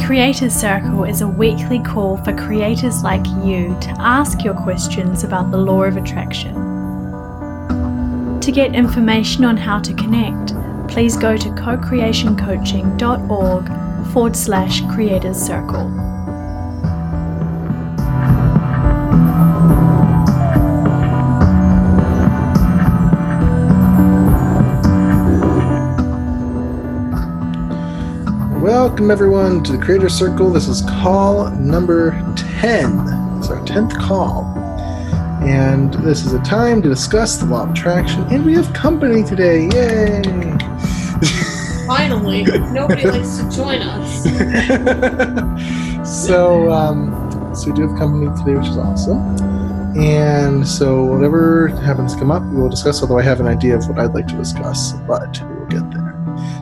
Creators Circle is a weekly call for creators like you to ask your questions about the law of attraction. To get information on how to connect, please go to cocreationcoaching.org/creators circle. Welcome everyone to the Creator Circle. This is call number 10. It's our 10th call. And this is a time to discuss the law of attraction. And we have company today. Yay! Finally. Nobody likes to join us. So we do have company today, which is awesome. And so whatever happens to come up, we will discuss, although I have an idea of what I'd like to discuss, but we will get there.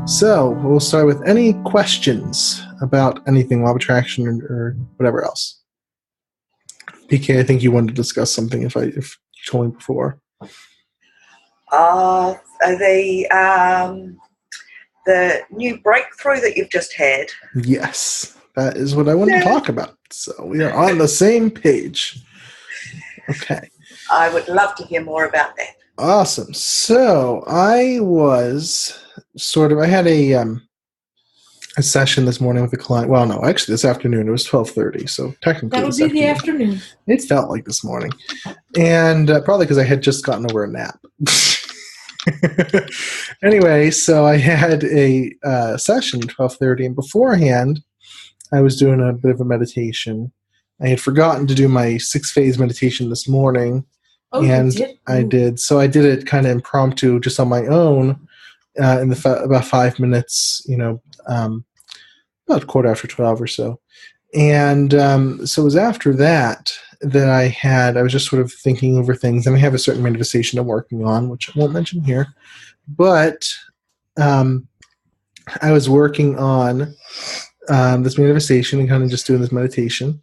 So we'll start with any questions about anything, law of attraction or whatever else. PK, I think you wanted to discuss something if you told me before. The new breakthrough that you've just had. Yes, that is what I want to talk about. So we are on the same page. Okay. I would love to hear more about that. Awesome. So I was I had a session this morning with a client. Well, no, actually this afternoon. It was 12:30, so technically that would be the afternoon. It felt like this morning. And probably because I had just gotten over a nap. Anyway, so I had a session at 12:30, and beforehand I was doing a bit of a meditation. I had forgotten to do my 6-phase meditation this morning. Oh, and you did? I did. So I did it kind of impromptu, just on my own, in about 5 minutes, about 12:15 or so. And so it was after that I was just sort of thinking over things. And I have a certain manifestation I'm working on, which I won't mention here. But I was working on this manifestation and kind of just doing this meditation.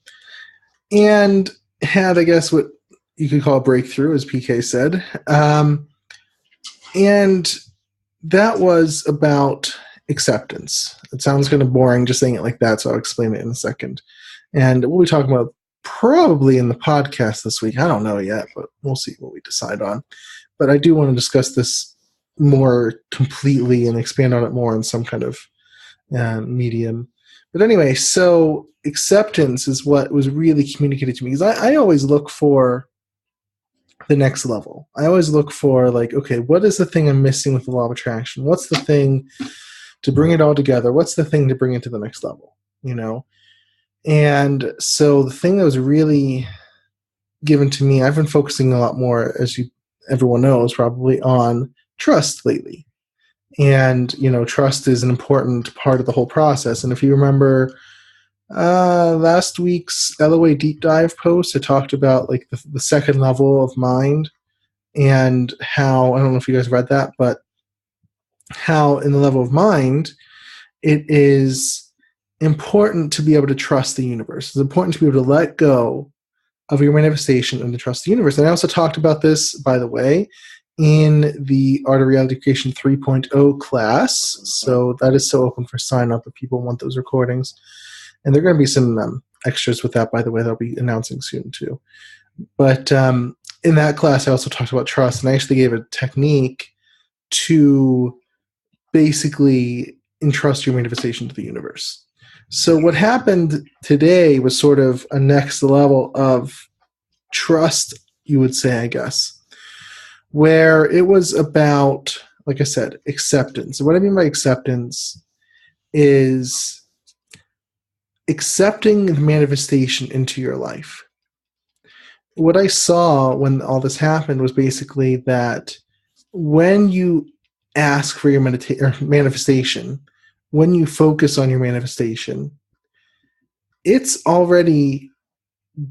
And had, I guess, what you could call a breakthrough, as PK said. And that was about acceptance. It sounds kind of boring just saying it like that, so I'll explain it in a second. And we'll be talking about probably in the podcast this week. I don't know yet, but we'll see what we decide on. But I do want to discuss this more completely and expand on it more in some kind of medium. But anyway, so acceptance is what was really communicated to me. Because I always look for the next level. I always look for, like, okay, what is the thing I'm missing with the law of attraction? What's the thing to bring it all together? What's the thing to bring it to the next level? And so the thing that was really given to me, I've been focusing a lot more, as everyone knows probably, on trust lately. And, trust is an important part of the whole process. And if you remember last week's LOA deep dive post, I talked about like the second level of mind, and how, I don't know if you guys read that, but how in the level of mind, it is important to be able to trust the universe. It's important to be able to let go of your manifestation and to trust the universe. And I also talked about this, by the way, in the Art of Reality Creation 3.0 class. So that is still open for sign up if people want those recordings. And there are going to be some extras with that, by the way, that I'll be announcing soon too. But in that class, I also talked about trust, and I actually gave a technique to basically entrust your manifestation to the universe. So what happened today was sort of a next level of trust, you would say, I guess, where it was about, like I said, acceptance. And what I mean by acceptance is accepting the manifestation into your life. What I saw when all this happened was basically that when you ask for your manifestation, when you focus on your manifestation, it's already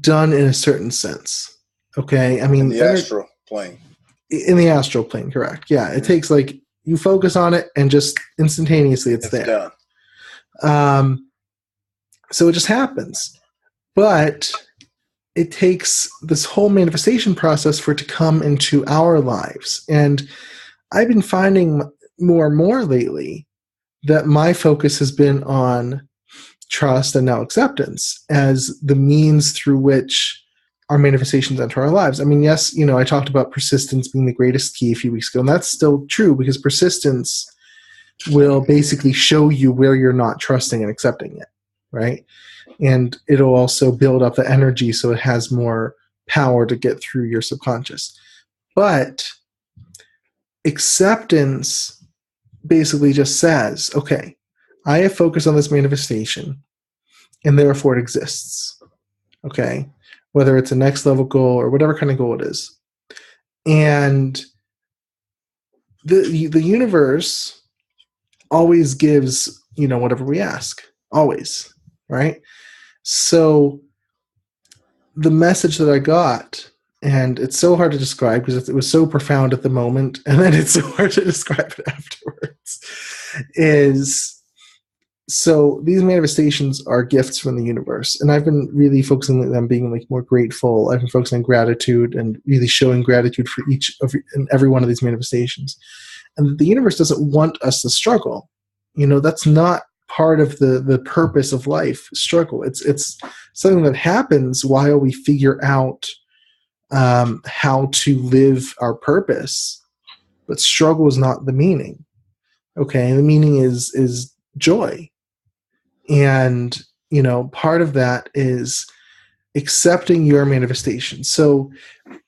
done in a certain sense. Okay? I mean, in the astral plane. In the astral plane, correct. Yeah. It takes, like, you focus on it and just instantaneously it's there. Done. So it just happens. But it takes this whole manifestation process for it to come into our lives. And I've been finding more and more lately that my focus has been on trust and now acceptance as the means through which our manifestations enter our lives. I mean, yes, I talked about persistence being the greatest key a few weeks ago, and that's still true because persistence will basically show you where you're not trusting and accepting it, right? And it'll also build up the energy so it has more power to get through your subconscious. But acceptance basically just says, okay, I have focused on this manifestation, and therefore it exists, okay? Whether it's a next level goal or whatever kind of goal it is. And the universe always gives, whatever we ask, always, right? So the message that I got, and it's so hard to describe because it was so profound at the moment, and then it's so hard to describe it afterwards, is so these manifestations are gifts from the universe. And I've been really focusing on them being like more grateful. I've been focusing on gratitude and really showing gratitude for each of and every one of these manifestations. And the universe doesn't want us to struggle. That's not part of the purpose of life, struggle. It's something that happens while we figure out how to live our purpose. But struggle is not the meaning. Okay, the meaning is joy. And, part of that is accepting your manifestation. So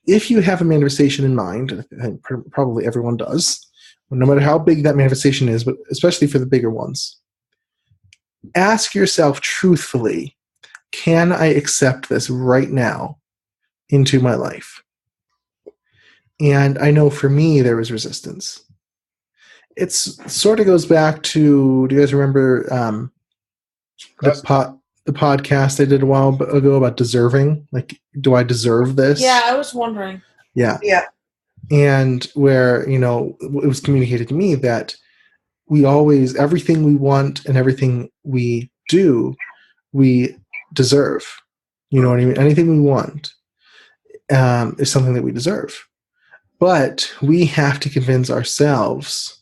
if you have a manifestation in mind, I think probably everyone does, no matter how big that manifestation is, but especially for the bigger ones, ask yourself truthfully, can I accept this right now into my life? And I know for me, there was resistance. It sort of goes back to, do you guys remember the podcast I did a while ago about deserving? Like, do I deserve this? Yeah, I was wondering. Yeah. Yeah. And where, it was communicated to me that we always, everything we want and everything we do, we deserve. You know what I mean? Anything we want is something that we deserve. But we have to convince ourselves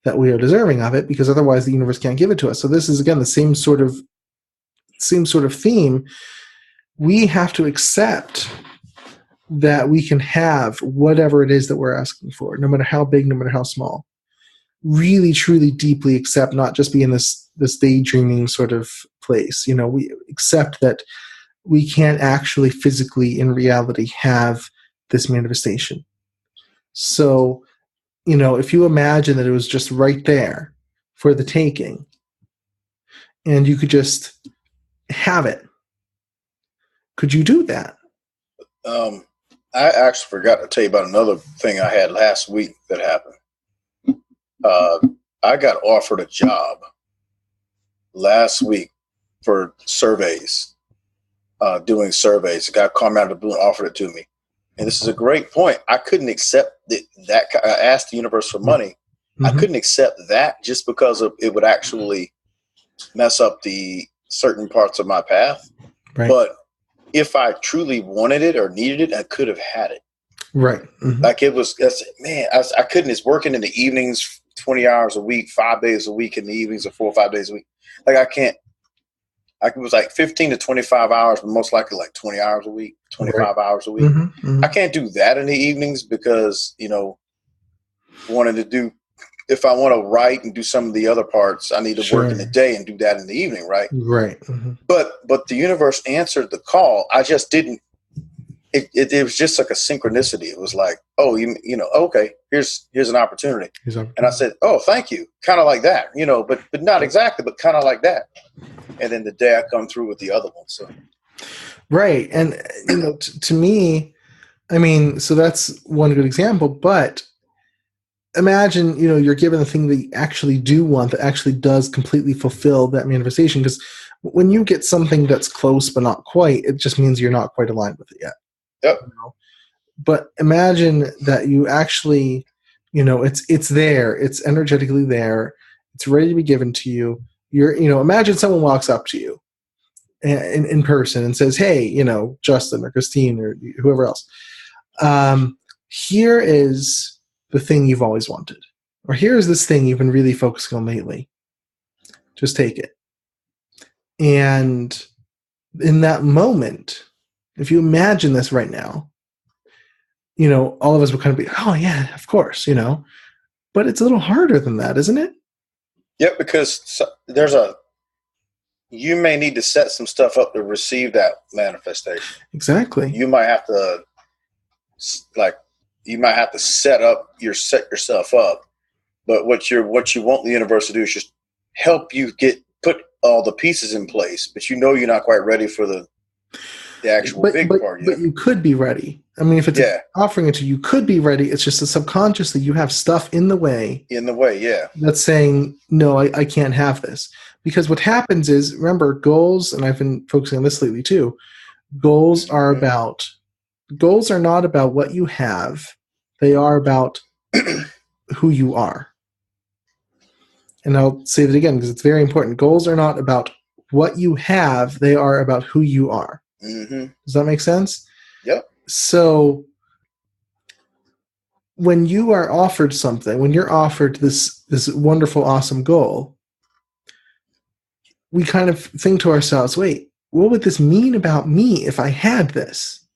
that we are deserving of it, because otherwise the universe can't give it to us. So this is, again, the same sort of theme. We have to accept that we can have whatever it is that we're asking for, no matter how big, no matter how small. Really, truly, deeply accept, not just be in this daydreaming sort of place. We accept that we can't actually physically, in reality, have this manifestation. So, if you imagine that it was just right there for the taking, and you could just have it, could you do that? I actually forgot to tell you about another thing I had last week that happened. I got offered a job last week for surveys, doing surveys. A guy called me out of the blue and offered it to me. And this is a great point. I couldn't accept that. I asked the universe for money. Mm-hmm. I couldn't accept that just because it would actually mess up the certain parts of my path. Right. But if I truly wanted it or needed it, I could have had it. Right. Mm-hmm. Like it was, I couldn't. It's working in the evenings, 20 hours a week, 5 days a week in the evenings, or 4 or 5 days a week. Like I can't. It was like 15 to 25 hours, but most likely like 20 hours a week, 25 hours a week. Mm-hmm, mm-hmm. I can't do that in the evenings because, wanted to do, if I want to write and do some of the other parts, I need to work in the day and do that in the evening, right? Right. Mm-hmm. But the universe answered the call. I just didn't, it was just like a synchronicity. It was like, oh, okay, here's an opportunity. And I said, oh, thank you. Kind of like that, but not exactly, but kind of like that. And then the day I come through with the other one. So, right. And, to me, I mean, so that's one good example, but imagine, you're given the thing that you actually do want that actually does completely fulfill that manifestation. Because when you get something that's close but not quite, it just means you're not quite aligned with it yet. Yep. But imagine that you actually, it's there, it's energetically there, it's ready to be given to you. Imagine someone walks up to you in person and says, hey, Justin or Christine or whoever else, here is the thing you've always wanted, or here is this thing you've been really focusing on lately. Just take it. And in that moment, if you imagine this right now, all of us would kind of be, oh yeah, of course, but it's a little harder than that, isn't it? Yep, because you may need to set some stuff up to receive that manifestation. Exactly. You might have to set yourself up. But what you want the universe to do is just help you put all the pieces in place. But you're not quite ready for the actual big part yet. But you could be ready. I mean, if it's offering it to you, you could be ready. It's just that subconsciously you have stuff in the way. Yeah. That's saying, no, I can't have this. Because what happens is, remember, goals, and I've been focusing on this lately too, goals are not about what you have. They are about who you are. And I'll say that again because it's very important. Goals are not about what you have. They are about who you are. Mm-hmm. Does that make sense? Yep. So when you are offered something, when you're offered this wonderful, awesome goal, we kind of think to ourselves, wait, what would this mean about me if I had this?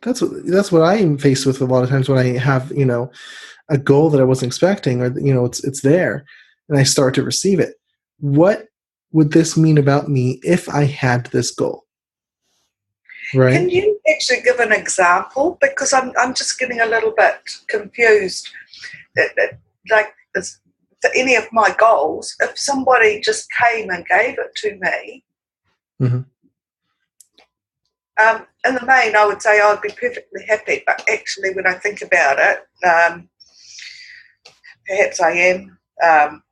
That's what I am faced with a lot of times when I have, a goal that I wasn't expecting, or, it's there and I start to receive it. What would this mean about me if I had this goal? Right. Can you actually give an example? Because I'm just getting a little bit confused. Like for any of my goals, if somebody just came and gave it to me, mm-hmm. In the main, I would say I'd be perfectly happy. But actually, when I think about it, perhaps I am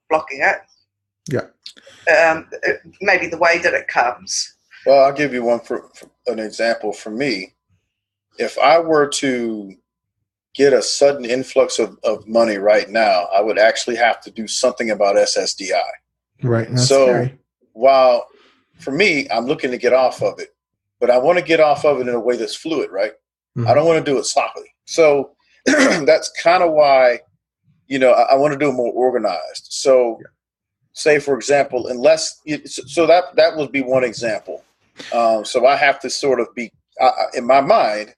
blocking it. Yeah. Maybe the way that it comes. Well, I'll give you one for an example. For me, if I were to get a sudden influx of money right now, I would actually have to do something about SSDI. Right. That's so scary. While for me, I'm looking to get off of it, but I want to get off of it in a way that's fluid, right? Mm-hmm. I don't want to do it sloppily. So that's kind of why, I want to do it more organized. So say, for example, that would be one example. So I have to sort of be in my mind,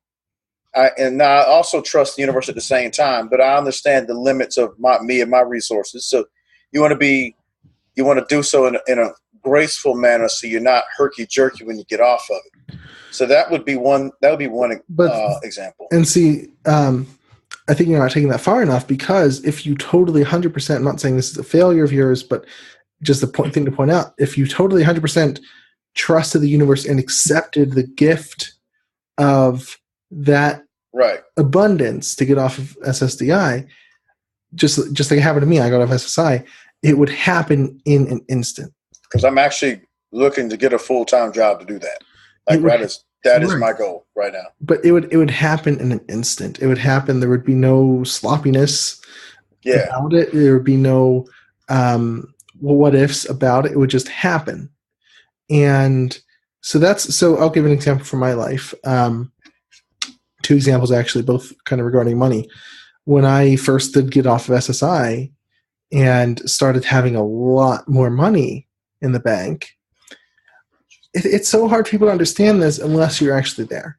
and I also trust the universe at the same time, but I understand the limits of me and my resources. So you want to do so in a graceful manner, so you're not herky-jerky when you get off of it. So that would be one example. And see, I think you're not taking that far enough, because if you totally 100%, I'm not saying this is a failure of yours, but just the thing to point out, if you totally 100% trusted the universe and accepted the gift of that abundance to get off of SSDI, just like it happened to me, I got off SSI, it would happen in an instant. Because I'm actually looking to get a full-time job to do that. That is my goal right now. But it would happen in an instant. It would happen. There would be no sloppiness about it. There would be no what ifs about it. It would just happen. And so I'll give an example from my life. Two examples, actually, both kind of regarding money. When I first did get off of SSI and started having a lot more money in the bank, it's so hard for people to understand this unless you're actually there.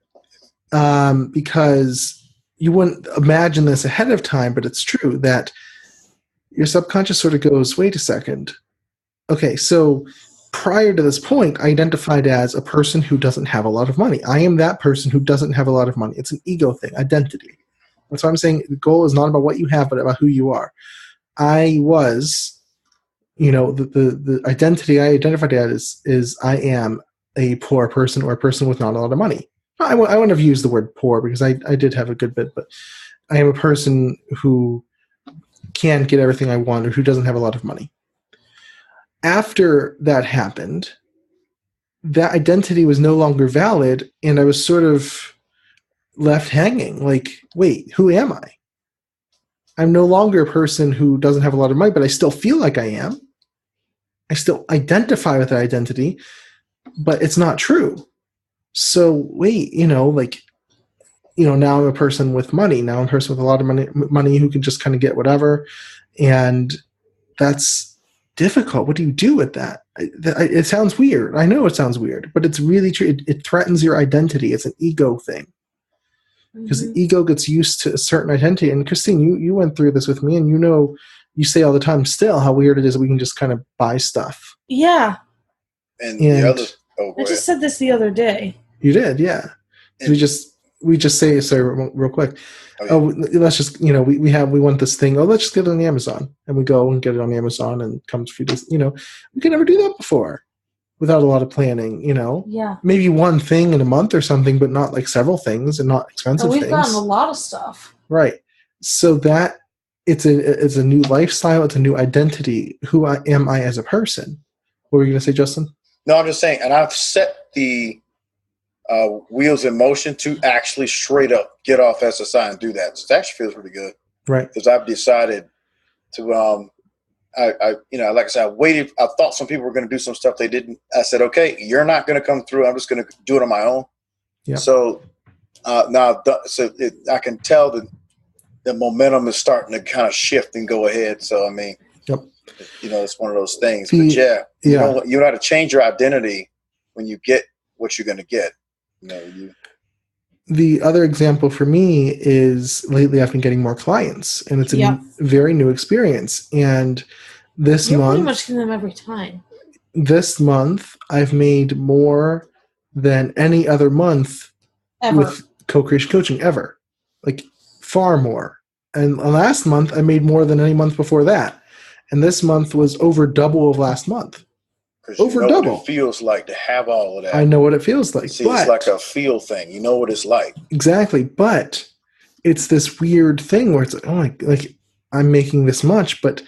Because you wouldn't imagine this ahead of time, but it's true that your subconscious sort of goes, wait a second. Okay, so prior to this point, I identified as a person who doesn't have a lot of money. I am that person who doesn't have a lot of money. It's an ego thing, identity. That's why I'm saying the goal is not about what you have, but about who you are. I was, the identity I identified as is I am a poor person, or a person with not a lot of money. I wouldn't have used the word poor, because I did have a good bit, but I am a person who can't get everything I want, or who doesn't have a lot of money. After that happened, that identity was no longer valid, and I was sort of left hanging. Like, wait, who am I? I'm no longer a person who doesn't have a lot of money, but I still feel like I am. I still identify with that identity, but it's not true. So wait, like, now I'm a person with money. Now I'm a person with a lot of money who can just kind of get whatever. And that's difficult. What do you do with that? It sounds weird. I know it sounds weird, but it's really true. It threatens your identity. It's an ego thing. Because the ego gets used to a certain identity. And Christine, you went through this with me, and you say all the time still how weird it is that we can just kind of buy stuff. Yeah. And the other, I just said this the other day. You did, yeah. And we just say, sorry, real quick. Let's just, we want this thing. Let's just get it on the Amazon. And we go and get it on Amazon, and it comes a few days. We could never do that before without a lot of planning, Yeah. Maybe one thing in a month or something, but not like several things and not expensive things. We've gotten a lot of stuff. Right. So that it's a new lifestyle. It's a new identity. Who am I as a person? What were you going to say, Justin? No, I'm just saying, and I've set the wheels in motion to actually straight up get off SSI and do that. So it actually feels pretty good. Right. Because I've decided to, like I said, I thought some people were going to do some stuff they didn't. I said, okay, you're not going to come through. I'm just going to do it on my own. Yeah. So now, I can tell that the momentum is starting to kind of shift and go ahead. So, I mean, yep. It's one of those things. But you know how to change your identity when you get what you're going to get. The other example for me is lately I've been getting more clients, and it's a very new experience. And this You're month, pretty much getting them every time. This month, I've made more than any other month with co-creation coaching ever, like far more. And last month, I made more than any month before that. And this month was over double of last month. Over double. What it feels like to have all of that. I know what it feels like. See, it's like a feel thing. You know what it's like. Exactly. But it's this weird thing where it's like, I'm making this much, but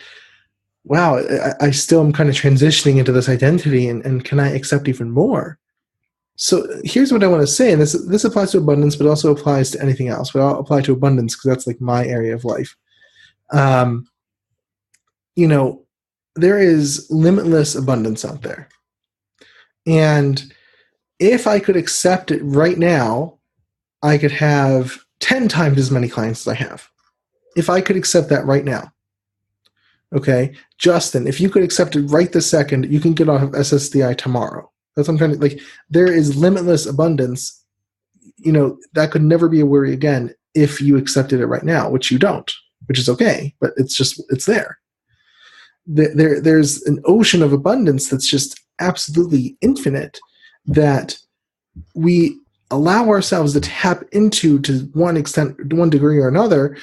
wow, I still am kind of transitioning into this identity, and can I accept even more? So here's what I want to say, and this applies to abundance, but also applies to anything else. But I'll apply to abundance because that's like my area of life. There is limitless abundance out there. And if I could accept it right now, I could have 10 times as many clients as I have. If I could accept that right now. Okay, Justin, if you could accept it right this second, you can get off of SSDI tomorrow. That's what I'm trying to, there is limitless abundance. That could never be a worry again if you accepted it right now, which you don't, which is okay, but it's there. There's an ocean of abundance that's just absolutely infinite that we allow ourselves to tap into to one extent, to one degree or another,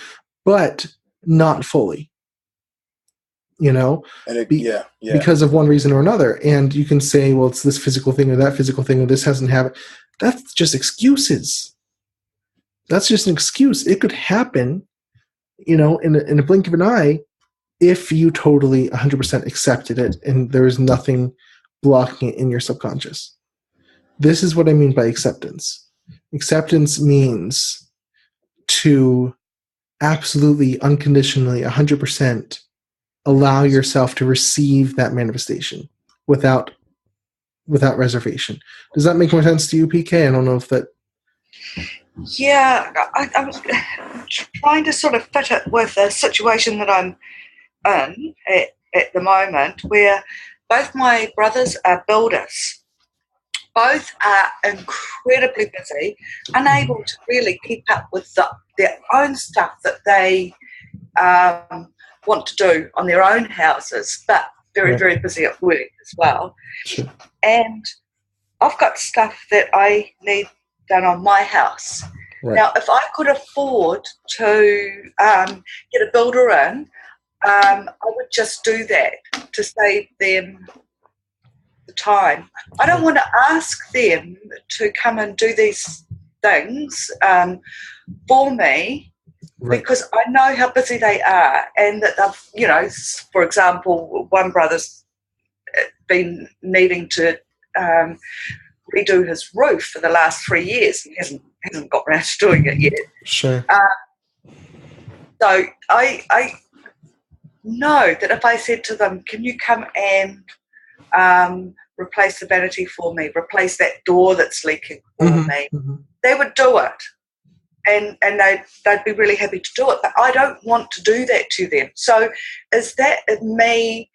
but not fully. Because of one reason or another. And you can say, well, it's this physical thing or that physical thing, or this hasn't happened. That's just excuses. That's just an excuse. It could happen, in a blink of an eye, if you totally 100% accepted it and there is nothing blocking it in your subconscious. This is what I mean by acceptance. Acceptance means to absolutely, unconditionally, 100% allow yourself to receive that manifestation without reservation. Does that make more sense to you, PK? I don't know if that... Yeah, I'm trying to sort of fit it with a situation that I'm in at the moment, where both my brothers are builders. Both are incredibly busy, unable to really keep up with their own stuff that they want to do on their own houses, but very, very busy at work as well. Sure. And I've got stuff that I need done on my house. Right. Now, if I could afford to get a builder in, I would just do that to save them the time. I don't want to ask them to come and do these things for me, right, because I know how busy they are, and that they've, for example, one brother's been needing to redo his roof for the last 3 years and hasn't got around to doing it yet. Sure. So I know that if I said to them, can you come and replace the vanity for me, replace that door that's leaking for me. They would do it. And they'd be really happy to do it. But I don't want to do that to them. So is that me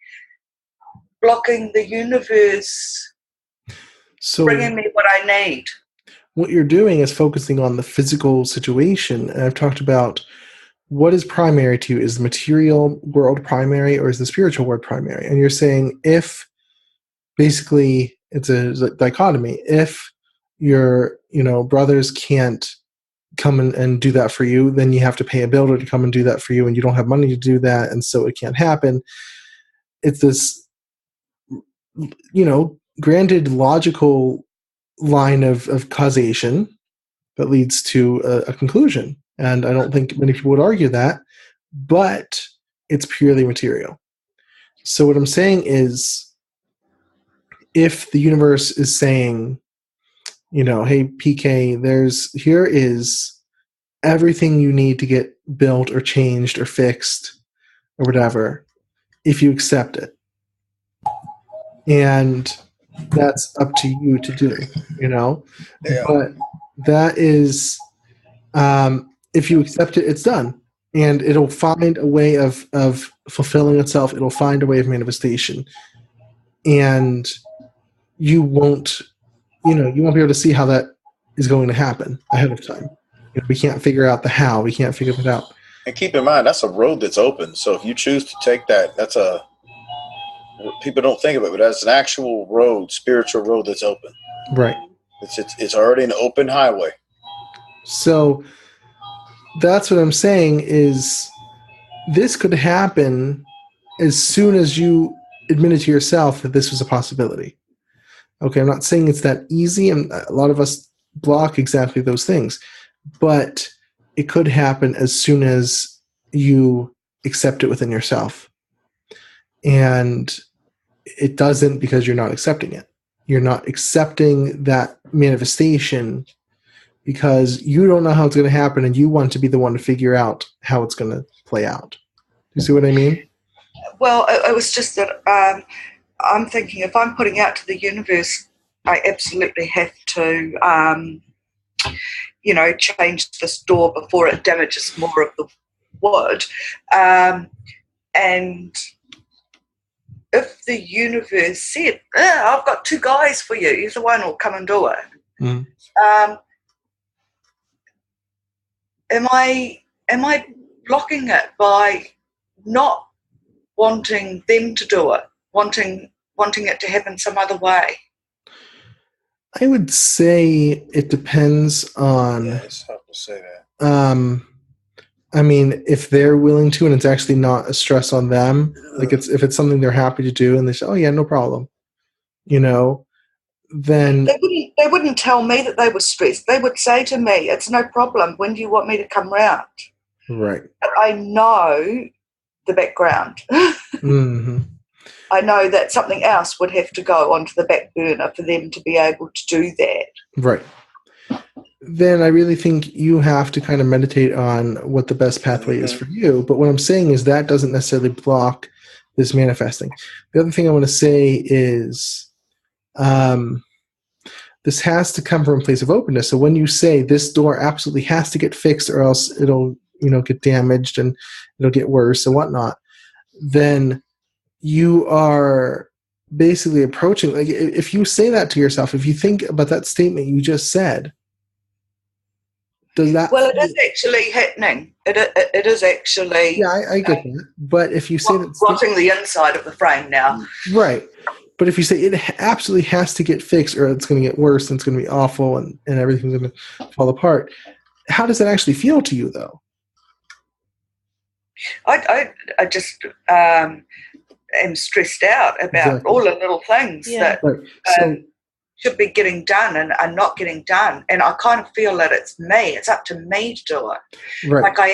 blocking the universe, bringing me what I need? What you're doing is focusing on the physical situation. And I've talked about what is primary to you. Is the material world primary or is the spiritual world primary? And you're saying if basically it's a dichotomy. If your brothers can't come and do that for you, then you have to pay a builder to come and do that for you, and you don't have money to do that, and so it can't happen. It's this, granted logical line of causation that leads to a conclusion. And I don't think many people would argue that, but it's purely material. So what I'm saying is, if the universe is saying, hey, PK, here is everything you need to get built or changed or fixed or whatever, if you accept it. And that's up to you to do, Yeah. But that is, if you accept it, it's done. And it'll find a way of fulfilling itself. It'll find a way of manifestation. And you won't be able to see how that is going to happen ahead of time. We can't figure out the how. We can't figure it out. And keep in mind, that's a road that's open. So if you choose to take that, people don't think of it, but that's an actual road, spiritual road that's open. Right. It's already an open highway. So that's what I'm saying is this could happen as soon as you admitted to yourself that this was a possibility. Okay, I'm not saying it's that easy, and a lot of us block exactly those things, but it could happen as soon as you accept it within yourself. And it doesn't because you're not accepting it. You're not accepting that manifestation because you don't know how it's going to happen, and you want to be the one to figure out how it's going to play out. You see what I mean? Well, it was just that I'm thinking if I'm putting out to the universe, I absolutely have to, change this door before it damages more of the wood. And if the universe said, I've got 2 guys for you, either one will come and do it. Am I blocking it by not wanting them to do it, wanting it to happen some other way? I would say it depends on. Yeah, it's tough to say that. I mean, if they're willing to, and it's actually not a stress on them, like if it's something they're happy to do, and they say, "Oh yeah, no problem," then they wouldn't tell me that they were stressed. They would say to me, "It's no problem. When do you want me to come round?" Right. But I know the background. Mm-hmm. I know that something else would have to go onto the back burner for them to be able to do that. Right. Then I really think you have to kind of meditate on what the best pathway is for you. But what I'm saying is that doesn't necessarily block this manifesting. The other thing I want to say is this has to come from a place of openness. So when you say this door absolutely has to get fixed or else it'll get damaged and it'll get worse and whatnot, then you are basically approaching, like if you say that to yourself, if you think about that statement you just said, does that? Well, it is actually happening. It is actually. Yeah, I get that. But if you say that, rotting the inside of the frame now. Right. But if you say it absolutely has to get fixed or it's going to get worse and it's going to be awful and everything's going to fall apart, how does that actually feel to you, though? I just am stressed out about all the little things that should be getting done and are not getting done. And I kind of feel that it's me. It's up to me to do it. Right. Like I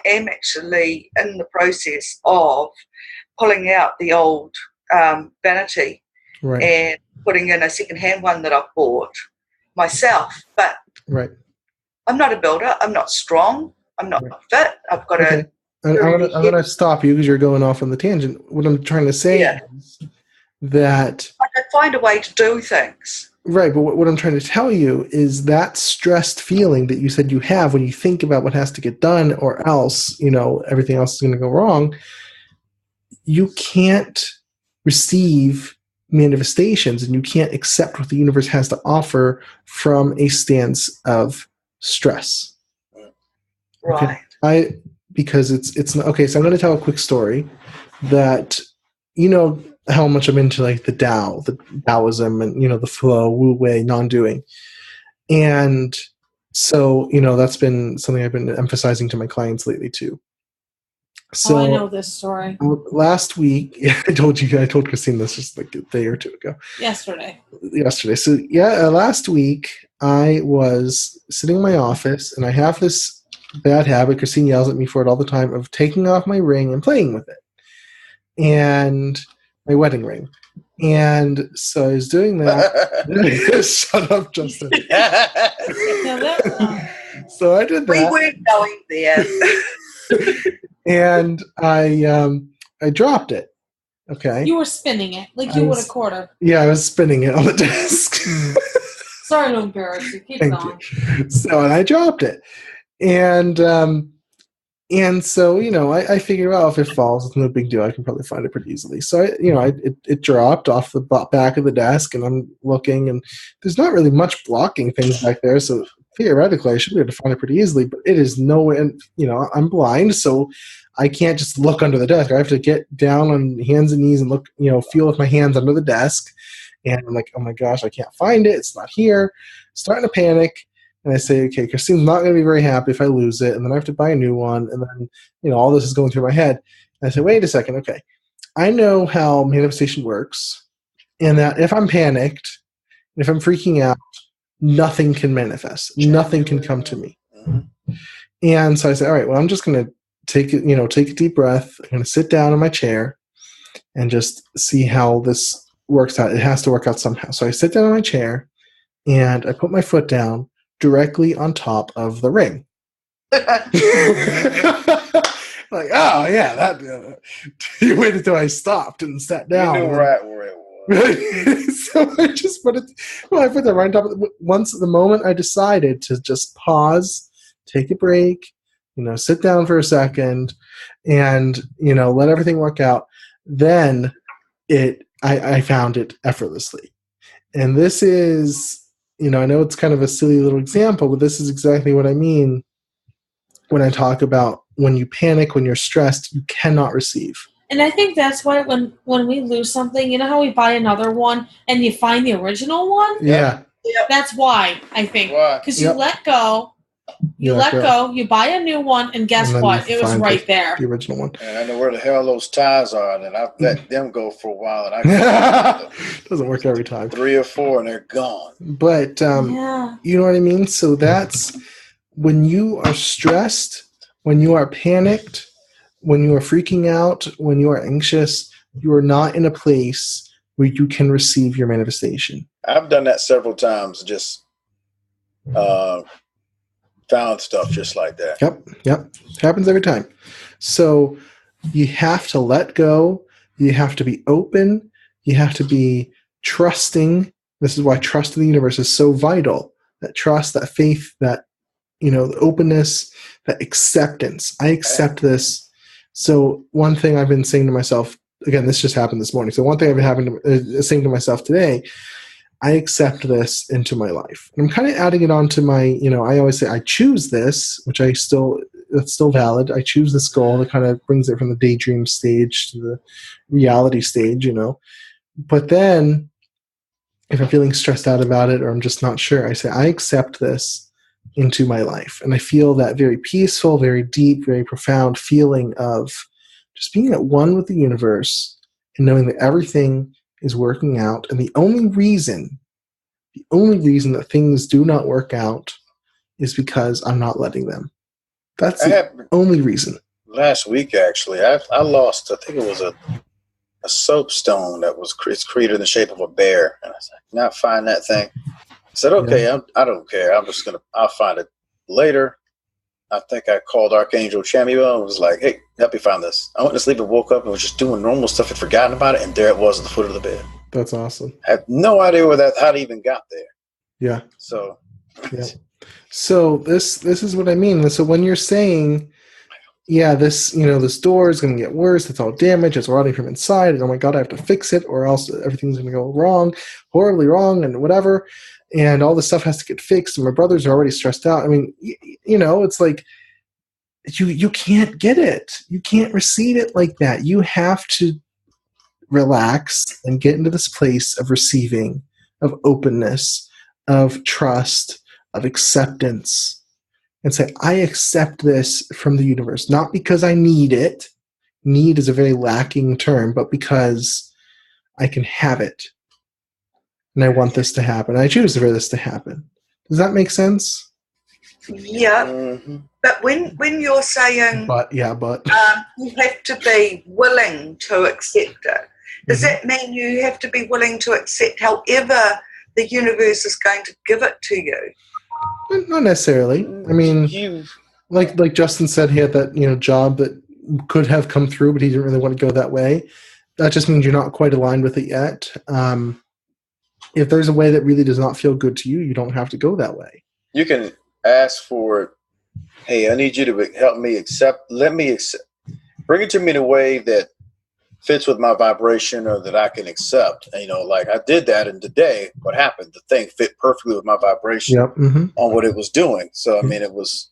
am actually in the process of pulling out the old vanity and putting in a second-hand one that I've bought myself. But I'm not a builder. I'm not strong. I'm not fit. I've got I'm going to stop you because you're going off on the tangent. What I'm trying to say is that I can find a way to do things. right, but what I'm trying to tell you is that stressed feeling that you said you have when you think about what has to get done, or else, everything else is going to go wrong. You can't receive manifestations, and you can't accept what the universe has to offer from a stance of stress. Right. Okay? Because it's not, okay. So I'm going to tell a quick story that how much I'm into like the Taoism, and the flow, Wu Wei, non-doing, and so that's been something I've been emphasizing to my clients lately too. So I know this story. Last week, I told Christine this just like a day or two ago. Yesterday. So last week I was sitting in my office, and I have this bad habit. Christine yells at me for it all the time, of taking off my ring and playing with it, and my wedding ring. And so I was doing that. Shut up, Justin. So I did that. We weren't going there. And I dropped it. Okay. You were spinning it like you would a quarter. Yeah, I was spinning it on the desk. Sorry to embarrass you. Keep going. So, and I dropped it. And so, I figured, well, if it falls, it's no big deal. I can probably find it pretty easily. So, it dropped off the back of the desk, and I'm looking, and there's not really much blocking things back there. So theoretically, I should be able to find it pretty easily, but it is nowhere. And, I'm blind, so I can't just look under the desk. I have to get down on hands and knees and look, feel with my hands under the desk. And I'm like, oh my gosh, I can't find it. It's not here. Starting to panic. And I say, okay, Christine's not going to be very happy if I lose it. And then I have to buy a new one. And then, all this is going through my head. And I say, wait a second. Okay. I know how manifestation works, and that if I'm panicked, if I'm freaking out, nothing can manifest. Nothing can come to me. And so I said, all right, well, I'm just going to take a deep breath. I'm going to sit down in my chair and just see how this works out. It has to work out somehow. So I sit down in my chair, and I put my foot down directly on top of the ring. Like, oh yeah, that you waited until I stopped and sat down. You knew right where it was. So I just put that right on top of once the moment I decided to just pause, take a break, sit down for a second, and let everything work out. Then I found it effortlessly. And this is, I know it's kind of a silly little example, but this is exactly what I mean when I talk about when you panic, when you're stressed, you cannot receive. And I think that's why when we lose something, how we buy another one and you find the original one? Yeah. That's why, I think. Because you let go. You let go, you buy a new one, and guess what? It was right there. The original one. And I know where the hell those ties are, and then I let them go for a while, and I doesn't work every time. 3 or 4, and they're gone. But you know what I mean? So that's when you are stressed, when you are panicked, when you are freaking out, when you are anxious, you are not in a place where you can receive your manifestation. I've done that several times, just found stuff just like that. Yep. It happens every time. So you have to let go. You have to be open. You have to be trusting. This is why trust in the universe is so vital. That trust, that faith, that, the openness, that acceptance. I accept this. So one thing I've been saying to myself, again, this just happened this morning. So one thing I've been saying to myself today, I accept this into my life. I'm kind of adding it on to my, I always say I choose this, which that's still valid. I choose this goal that kind of brings it from the daydream stage to the reality stage, But then if I'm feeling stressed out about it, or I'm just not sure, I say, I accept this into my life. And I feel that very peaceful, very deep, very profound feeling of just being at one with the universe and knowing that everything is working out. And the only reason that things do not work out is because I'm not letting them. That's the only reason. Last week, actually, I lost, I think it was a soapstone that was created in the shape of a bear. And I said, now find that thing. I said, okay, I don't care. I'll find it later. I think I called Archangel Chamuel and was like, hey, help me find this. I went to sleep and woke up and was just doing normal stuff and forgotten about it. And there it was at the foot of the bed. That's awesome. I have no idea how it even got there. Yeah. So. Yeah. So this is what I mean. So when you're saying, yeah, this door is going to get worse. It's all damaged. It's rotting from inside. And oh my God, I have to fix it or else everything's going to go wrong, horribly wrong and whatever. And all this stuff has to get fixed. And my brothers are already stressed out. I mean, it's like you can't get it. You can't receive it like that. You have to relax and get into this place of receiving, of openness, of trust, of acceptance, and say, I accept this from the universe, not because I need it. Need is a very lacking term, but because I can have it. And I want this to happen. I choose for this to happen. Does that make sense? Yeah. Mm-hmm. But when you're saying you have to be willing to accept it, does that mean you have to be willing to accept however the universe is going to give it to you? Not necessarily. I mean, like Justin said, he had that job that could have come through, but he didn't really want to go that way. That just means you're not quite aligned with it yet. If there's a way that really does not feel good to you, you don't have to go that way. You can ask for, hey, I need you to help me accept. Bring it to me in a way that fits with my vibration or that I can accept. And, like I did that, and today, what happened? The thing fit perfectly with my vibration on what it was doing. So, I mean, it was.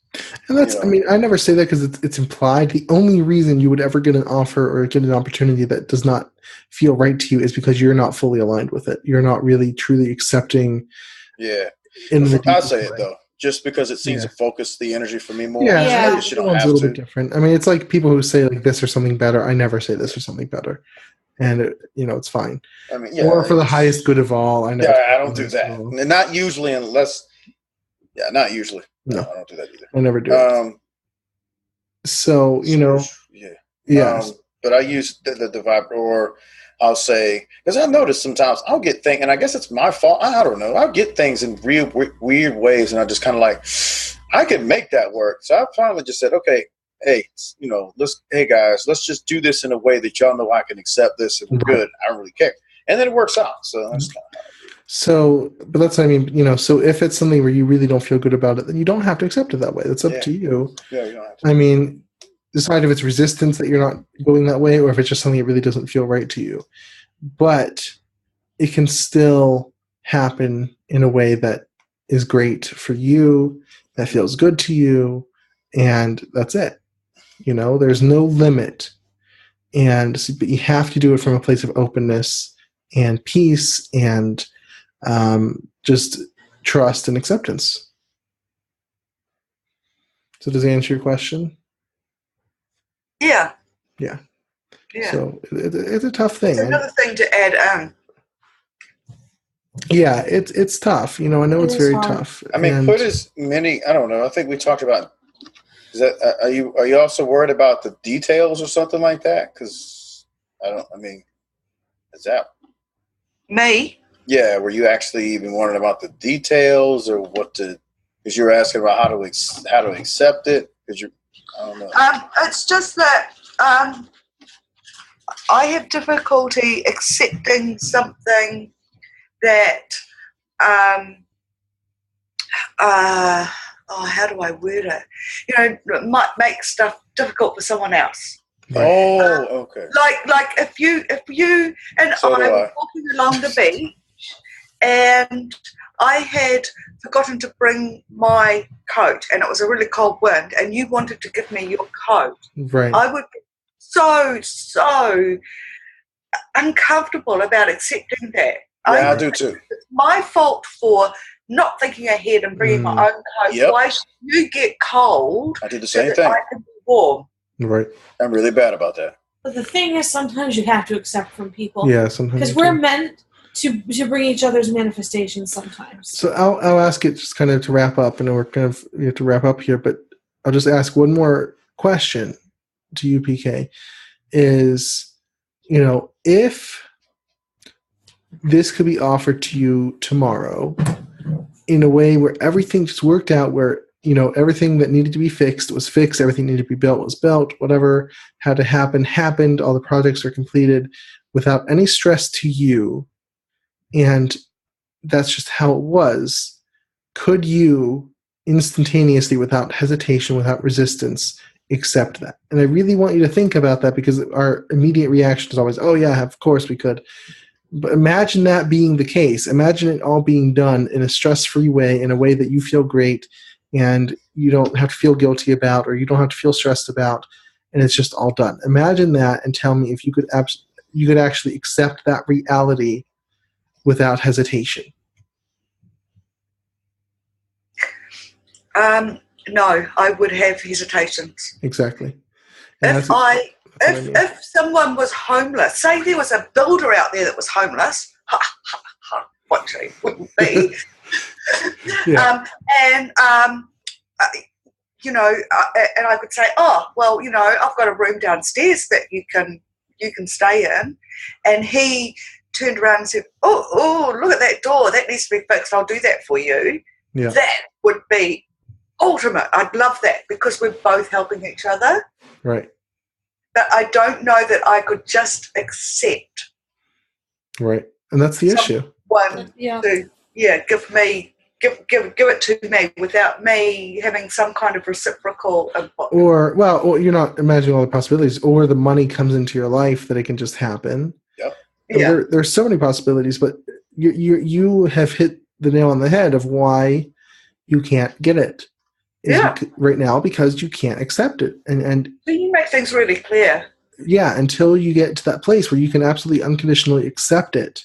And that's, I mean, I never say that because it's implied. The only reason you would ever get an offer or get an opportunity that does not feel right to you is because you're not fully aligned with it. You're not really truly accepting. Yeah. I'll say it though, just because it seems to focus the energy for me more. Yeah. I guess you don't have a little bit different. I mean, it's like people who say like this or something better. I never say this or something better. And it's fine. I mean, or for the highest good of all. I don't do that. Not usually unless. Yeah, not usually. No, I don't do that either. I never do it. So, but I use the vibe, or I'll say, because I notice sometimes I'll get things, and I guess it's my fault. I don't know. I'll get things in real weird ways, and I just kind of like, I can make that work. So I finally just said, okay, hey, hey guys, let's just do this in a way that y'all know I can accept this and we're good. I don't really care. And then it works out. So that's kind of. So, but that's what I mean, so if it's something where you really don't feel good about it, then you don't have to accept it that way. That's up to you. Yeah, you don't have to. I mean, decide if it's resistance that you're not going that way or if it's just something that really doesn't feel right to you. But it can still happen in a way that is great for you, that feels good to you, and that's it. There's no limit. But you have to do it from a place of openness and peace and just trust and acceptance. So does that answer your question? Yeah. So it's a tough thing. It's another thing to add on. Yeah, it's tough. I know it's very tough. I mean, put as many. I don't know. I think we talked about. Is that are you also worried about the details or something like that? Because is that me? Yeah, were you actually even wondering about the details or what to? Because you're asking about how to accept it. Because I don't know. It's just that I have difficulty accepting something that how do I word it? Might make stuff difficult for someone else. Oh, okay. Like if you and I were walking along the beach and I had forgotten to bring my coat and it was a really cold wind and you wanted to give me your coat, right? I would be so uncomfortable about accepting that. Yeah, I do too. It's my fault for not thinking ahead and bringing my own coat. Yep. Why should you get cold? I did the same thing. I can be warm. Right. I'm really bad about that. But the thing is, sometimes you have to accept from people. Yeah, sometimes. Because we're meant to bring each other's manifestations sometimes. So I'll ask it just kind of to wrap up, and we have to wrap up here, but I'll just ask one more question to you, PK, is, if this could be offered to you tomorrow in a way where everything just worked out, where everything that needed to be fixed was fixed. Everything needed to be built was built. Whatever had to happen happened. All the projects are completed without any stress to you. And that's just how it was. Could you instantaneously, without hesitation, without resistance, accept that? And I really want you to think about that, because our immediate reaction is always, oh yeah, of course we could. But imagine that being the case. Imagine it all being done in a stress-free way, in a way that you feel great and you don't have to feel guilty about, or you don't have to feel stressed about, and it's just all done. Imagine that, and tell me if you could actually accept that reality without hesitation. No, I would have hesitations. Exactly. If someone was homeless, say there was a builder out there that was homeless, what she wouldn't be. Yeah. And I could say, oh, well, I've got a room downstairs that you can stay in. And he turned around and said, oh, look at that door. That needs to be fixed. I'll do that for you. Yeah. That would be ultimate. I'd love that, because we're both helping each other. Right. But I don't know that I could just accept. Right. And that's the issue. Give it to me without me having some kind of reciprocal input. Or you're not imagining all the possibilities, or the money comes into your life that it can just happen. Yep. Yeah. There's so many possibilities, but you have hit the nail on the head of why you can't get it. Right now, because you can't accept it. And so you make things really clear. Yeah, until you get to that place where you can absolutely unconditionally accept it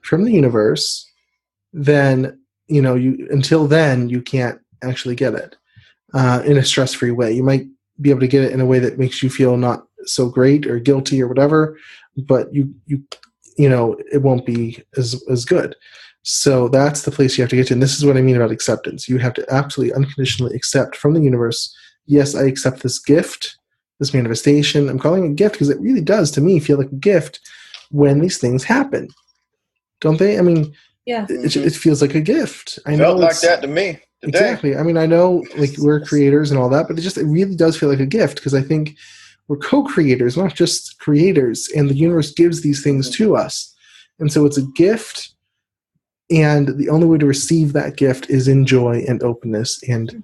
from the universe, then until then you can't actually get it in a stress-free way. You might be able to get it in a way that makes you feel not so great or guilty or whatever, but it won't be as good. So that's the place you have to get to. And this is what I mean about acceptance. You have to absolutely unconditionally accept from the universe, yes, I accept this gift, this manifestation. I'm calling it a gift because it really does, to me, feel like a gift when these things happen. Don't they? I mean, yeah, it feels like a gift. I felt know like that to me today. Exactly. I mean, I know like we're creators and all that, but it really does feel like a gift, because I think we're co-creators, not just creators, and the universe gives these things to us. And so it's a gift. And the only way to receive that gift is in joy and openness and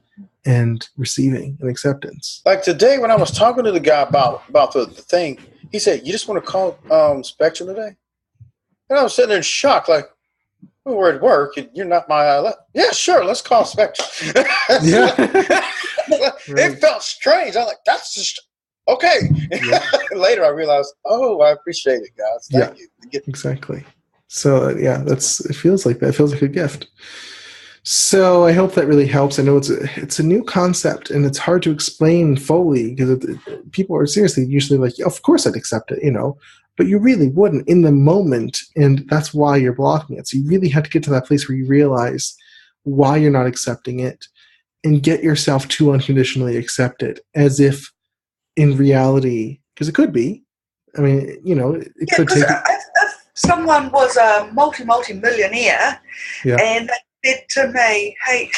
receiving and acceptance. Like today, when I was talking to the guy about the thing, he said, "You just want to call Spectrum today?" And I was sitting there in shock, like, well, we're at work, and you're not my. Yeah, sure, let's call Spectrum. Yeah, it felt strange. I'm like, that's just okay. Yeah. Later, I realized, I appreciate it, guys. Thank you. Exactly. So it feels like that. It feels like a gift. So I hope that really helps. I know it's a new concept, and it's hard to explain fully, because people are seriously usually like, of course I'd accept it, but you really wouldn't in the moment, and that's why you're blocking it. So you really have to get to that place where you realize why you're not accepting it, and get yourself to unconditionally accept it, as if in reality, because it could be. I mean, it could take. If someone was a multi-millionaire, and they said to me, "Hey,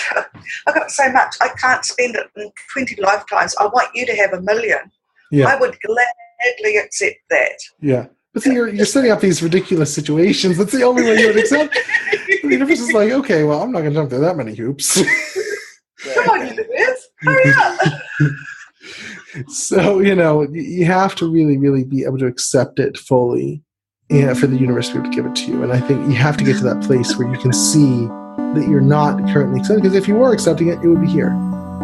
I've got so much, I can't spend it in 20 lifetimes. I want you to have $1 million." Yeah. I would gladly accept that. Yeah. But see, you're setting up these ridiculous situations. That's the only way you would accept. The universe is like, okay, well, I'm not going to jump through that many hoops. Come on, universe. Hurry up. So, you have to really, really be able to accept it fully, and for the universe to be able to give it to you. And I think you have to get to that place where you can see that you're not currently accepting. Because if you were accepting it, it would be here.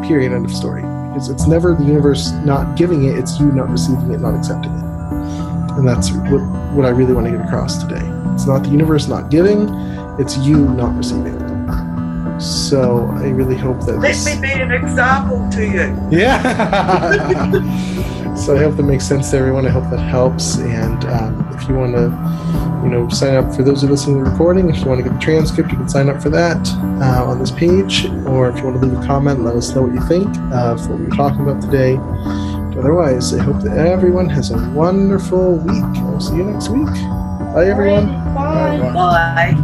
Period. End of story. Because it's never the universe not giving it, it's you not receiving it, not accepting it. And that's what I really want to get across today. It's not the universe not giving, it's you not receiving it. So I really hope that Let me be an example to you. Yeah. So I hope that makes sense to everyone. I hope that helps. And if you want to, sign up, for those who listen to the recording, if you want to get the transcript, you can sign up for that on this page. Or if you want to leave a comment, let us know what you think of what we were talking about today. But otherwise, I hope that everyone has a wonderful week. I'll see you next week. Bye, everyone. Bye. Bye.